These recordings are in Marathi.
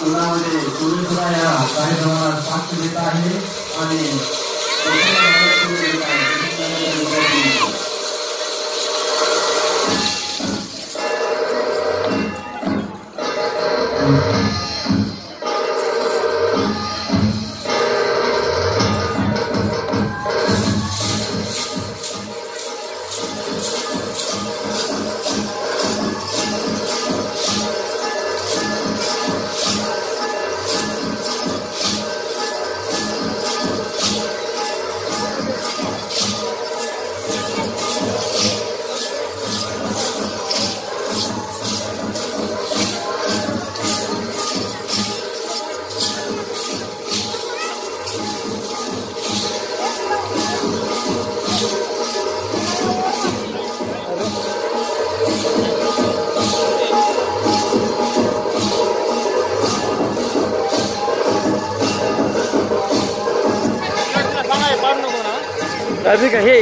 उन्हामध्ये सूर्यसुद्धा या कार्यक्रमाला साथ देत आहे आणि राधिका हे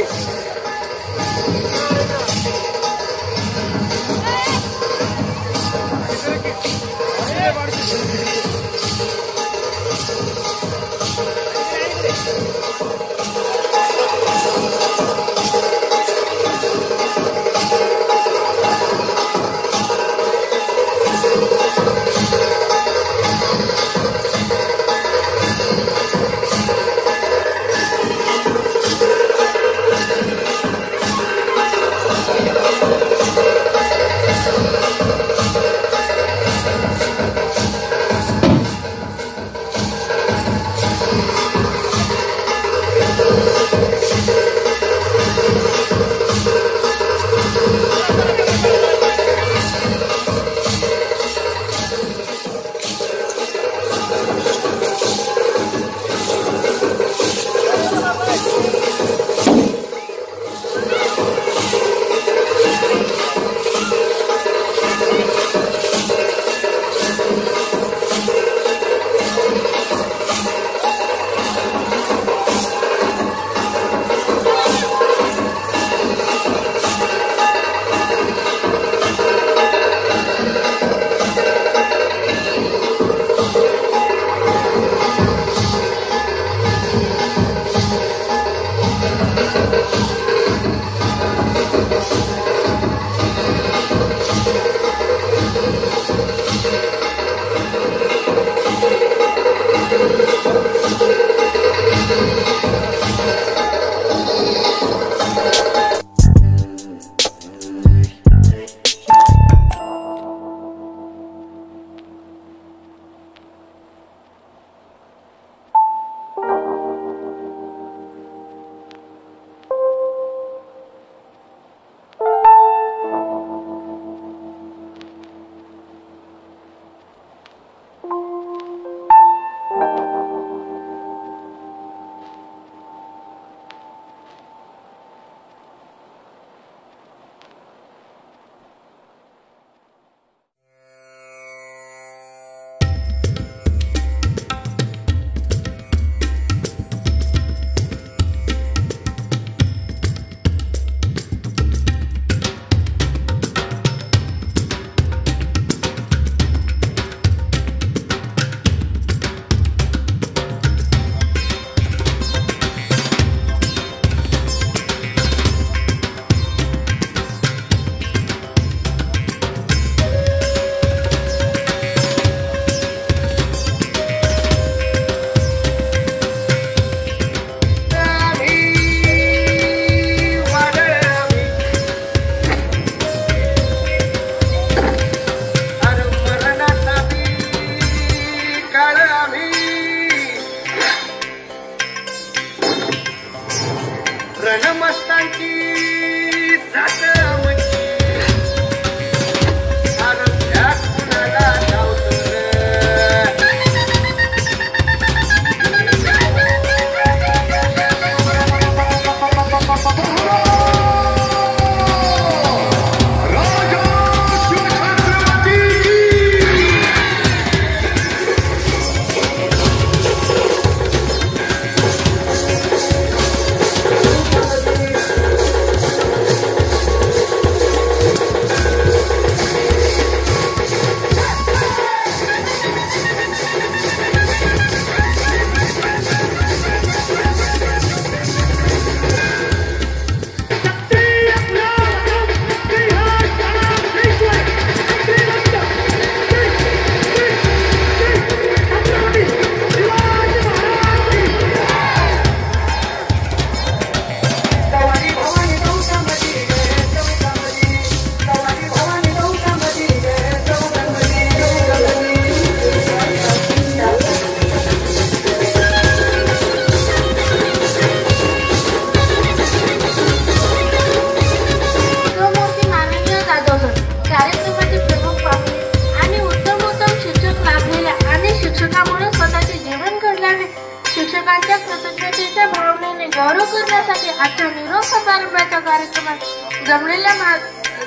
शिक्षकांच्या कृतज्ञतेच्या भावनेने गौरव करण्यासाठी आजच्या निरोप समारंभाच्या कार्यक्रमात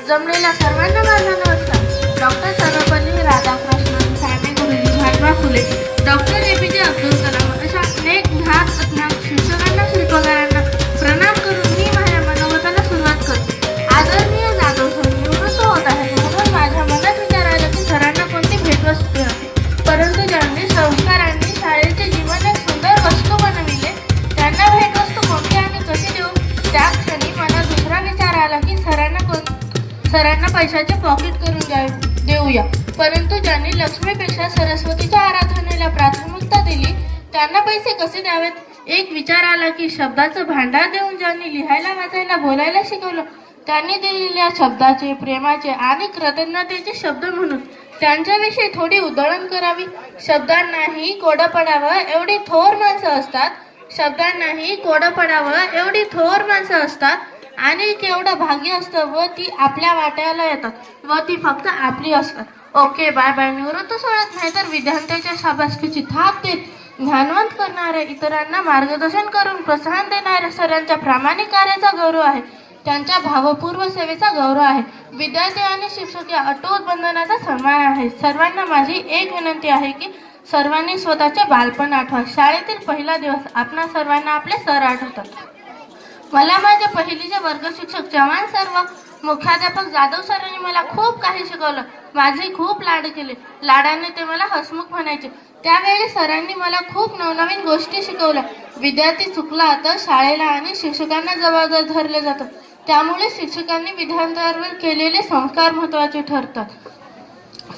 जमलेल्या सर्वांना माझा नमस्कार. Doctor Sarvepalli Radhakrishnan, Sane Guruji, Mahatma Phule, doctor APJ Abdul Kalam अशा अनेक ज्ञात अज्ञात शिक्षकांना शिल्पकारांना प्रणाम पैशाचे पॉकेट करून देऊया. परंतु ज्यांनी लक्ष्मीपेक्षा सरस्वतीच्या आराधनेला प्राथमिकता दिली त्यांना पैसे कसे द्यावेत? एक विचार आला की शब्दाचं भांडार देऊन ज्यांनी लिहायला वाचायला बोलायला शिकवलं त्यांनी दिलेल्या शब्दाचे, प्रेमाचे आणि कृतज्ञतेचे शब्द म्हणून त्यांच्याविषयी थोडी उधळण करावी. शब्दांनाही कोडं पडावं एवढी थोर माणसं असतात. शब्दांनाही कोडं पडावं एवढी थोर माणसं असतात आणि केवढं भाग्य असतं व ती आपल्या वाट्याला येतात व ती फक्त आपली असतात. Okay bye bye. निवृत्त सोडत नाही तर विद्यार्थ्याच्या शाबासकीची थाप देत ज्ञानवंत करणाऱ्या, इतरांना मार्गदर्शन करून प्रोत्साहन देणाऱ्या सरांच्या प्रामाणिक कार्याचा गौरव आहे. त्यांच्या भावपूर्व सेवेचा गौरव आहे. विद्यार्थी आणि शिक्षक या अटूट बंधनाचा सन्मान आहे. सर्वांना माझी एक विनंती आहे की सर्वांनी स्वतःचे बालपण आठवा. शाळेतील पहिला दिवस आपणा सर्वांना आपले सर आठवतात. मला माझे पहिलीचे वर्ग शिक्षक चव्हाण सर व मुख्याध्यापक जाधव सरांनी मला खूप काही शिकवलं. माझे खूप लाड केले. लाडाने ते मला हसमुख म्हणायचे. त्यावेळी सरांनी मला खूप नवनवीन गोष्टी शिकवल्या. विद्यार्थी चुकला तर शाळेला आणि शिक्षकांना जबाबदार धरले जातात. त्यामुळे शिक्षकांनी विद्यार्थ्यांवर केलेले संस्कार महत्त्वाचे ठरतात.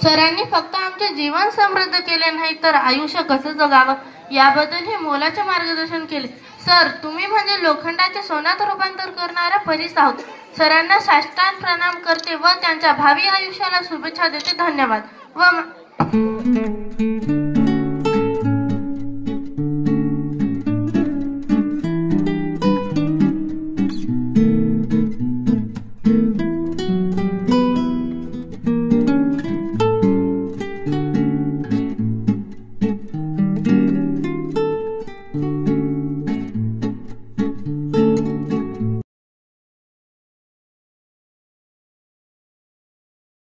सरांनी फक्त आमचे जीवन समृद्ध केले नाही तर आयुष्य कसं जगावं याबद्दल हे मोलाचे मार्गदर्शन केले. सर, तुम्ही म्हणजे लोखंडाचे सोन्यात रूपांतर करणारा परीस आहोत. सरांना साष्टांग प्रणाम करते व त्यांच्या भावी आयुष्याला शुभेच्छा देते. धन्यवाद. व